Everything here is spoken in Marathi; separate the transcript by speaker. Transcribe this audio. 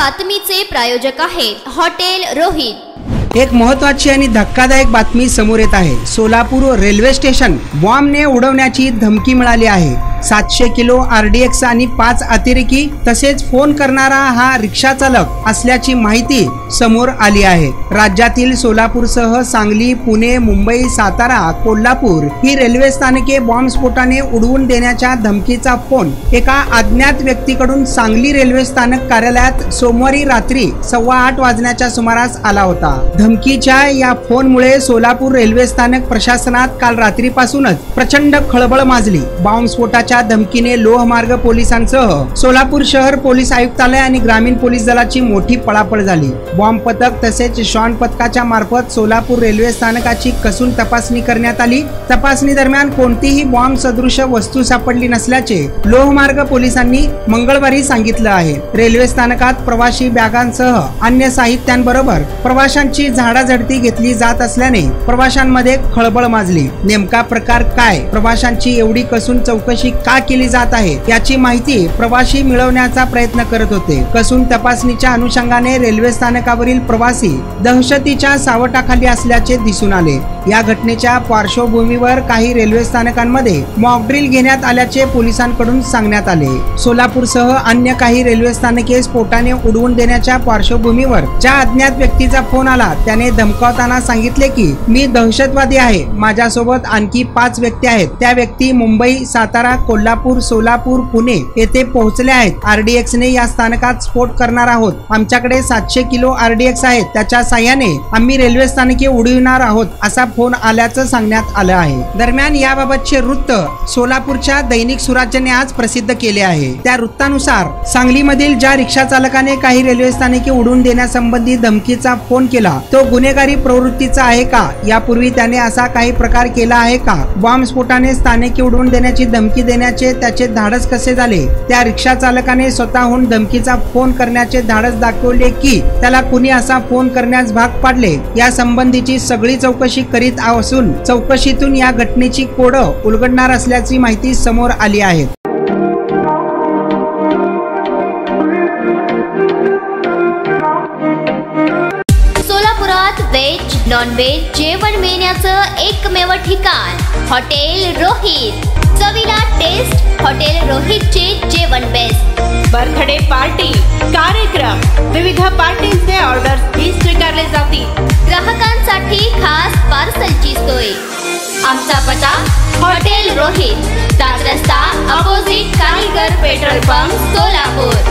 Speaker 1: बातमीचे प्रायोजक आहेत हॉटेल रोहित।
Speaker 2: एक महत्त्वाची आणि धक्कादायक बातमी समोर येत आहे। सोलापूर रेल्वे स्टेशन बॉम्बने उडवण्याची धमकी मिळाली आहे। 700 किलो RDX आणि 5 अतिरेकी तसेच फोन करणारा हा रिक्षा चालक असल्याची माहिती समोर आली आहे। राज्यातील सोलापूरसह सांगली, पुणे, मुंबई, सातारा, कोल्हापूर ही रेल्वे स्थानके बॉम्बस्फोटाने उडवून देण्याच्या धमकीचा फोन एका अज्ञात व्यक्तीकडून सांगली रेल्वे स्थानक कार्यालयात सोमवारी रात्री 8:15 वाजण्याच्या सुमारास आला होता। धमकीच्या या फोनमुळे सोलापूर रेल्वे स्थानक प्रशासनात काल रात्रीपासूनच प्रचंड खळबळ माजली। बॉम्बस्फोटाच्या धमकीने लोहमार्ग पोलिसांसह सोलापूर शहर पोलीस आयुक्तालय आणि ग्रामीण पोलीस दलाची मोठी पळापळ झाली। बॉम्ब पथक तसेच श्वान पथकाच्या मार्फत सोलापूर रेल्वे स्थानकाची कसून तपासणी करण्यात आली। तपासणी दरम्यान कोणतीही बॉम्ब सदृश वस्तू सापडली नसल्याचे लोहमार्ग पोलिसांनी मंगळवारी सांगितलं आहे। रेल्वे स्थानकात प्रवासी बॅगांसह अन्य साहित्यांबरोबर प्रवाशांची झाडाझडती घेतली जात असल्याने प्रवाशांमध्ये खळबळ माजली। नेमका प्रकार काय, प्रवाशांची एवढी कसून चौकशी का केली जात आहे याची माहिती प्रवासी मिळवण्याचा प्रयत्न करत होते। कसून तपासणीच्या अनुषंगाने रेल्वे स्थानकावरील प्रवासी दहशतीच्या सावटाखाली असल्याचे दिसून आले। या घटनेच्या पार्श्वभूमीवर काही रेल्वे स्थानकांमध्ये मॉक ड्रिल घेण्यात आल्याचे पोलिसांकडून सांगण्यात आले। सोलापूरसह अन्य काही रेल्वे स्थानके स्फोटाने उडवून देण्याच्या पार्श्वभूमीवर ज्या अज्ञात व्यक्तीचा फोन आला त्याने धमकावताना सांगितले की मी दहशतवादी आहे, माझ्यासोबत आणखी 5 व्यक्ती आहेत। त्या व्यक्ती मुंबई, सातारा, कोल्हापूर, सोलापूर, पुणे येथे पोहोचल्या आहेत। RDX ने या स्थानकात स्फोट करणार आहोत। आमच्याकडे 700 किलो RDX आहेत, त्याच्या साह्याने आम्ही रेल्वे स्थानके उडविणार आहोत असा फोन आल्याचं सांगण्यात आलं आहे। दरम्यान याबाबतचे वृत्त सोलापूरच्या दैनिक स्वराज्याने आज प्रसिद्ध केले आहे। त्या वृत्तानुसार सांगलीमधील ज्या रिक्षा चालकाने काही रेल्वे स्थानके उडवून देण्यासंबंधी धमकीचा फोन केला तो गुन्हेगारी प्रवृत्तीचा आहे का? यापूर्वी त्याने असा काही प्रकार केला आहे का? बॉम्बस्फोटाने स्थानके उडवून देण्याची धमकी देण्याचे त्याचे धाडस कसे झाले? त्या रिक्षा चालकाने स्वतःहून धमकीचा फोन करण्याचे धाडस दाखवले की त्याला कुणी असा फोन करण्यास भाग पाडले? या संबंधीची सगळी चौकशी करीत असून चौकशीतून या घटनेची कोड उलगडणार असल्याची माहिती समोर आली आहे।
Speaker 1: सोलापुरात व्हेज नॉन व्हेज जेवण मिळण्याचं एकमेव ठिकाण हॉटेल रोहित। चवीला टेस्ट, हॉटेल रोहितचे जेवण बेस्ट।
Speaker 3: बर्थडे पार्टी, कार्यक्रम, विविध पार्टींचे ऑर्डर्स ही स्वीकारले जातील।
Speaker 1: ग्राहकांसाठी खास पार्सलची सोय। आमचा पत्ता हॉटेल रोहित, 7 रस्ता अपोजिट कारीगर पेट्रोल पंप, सोलापूर।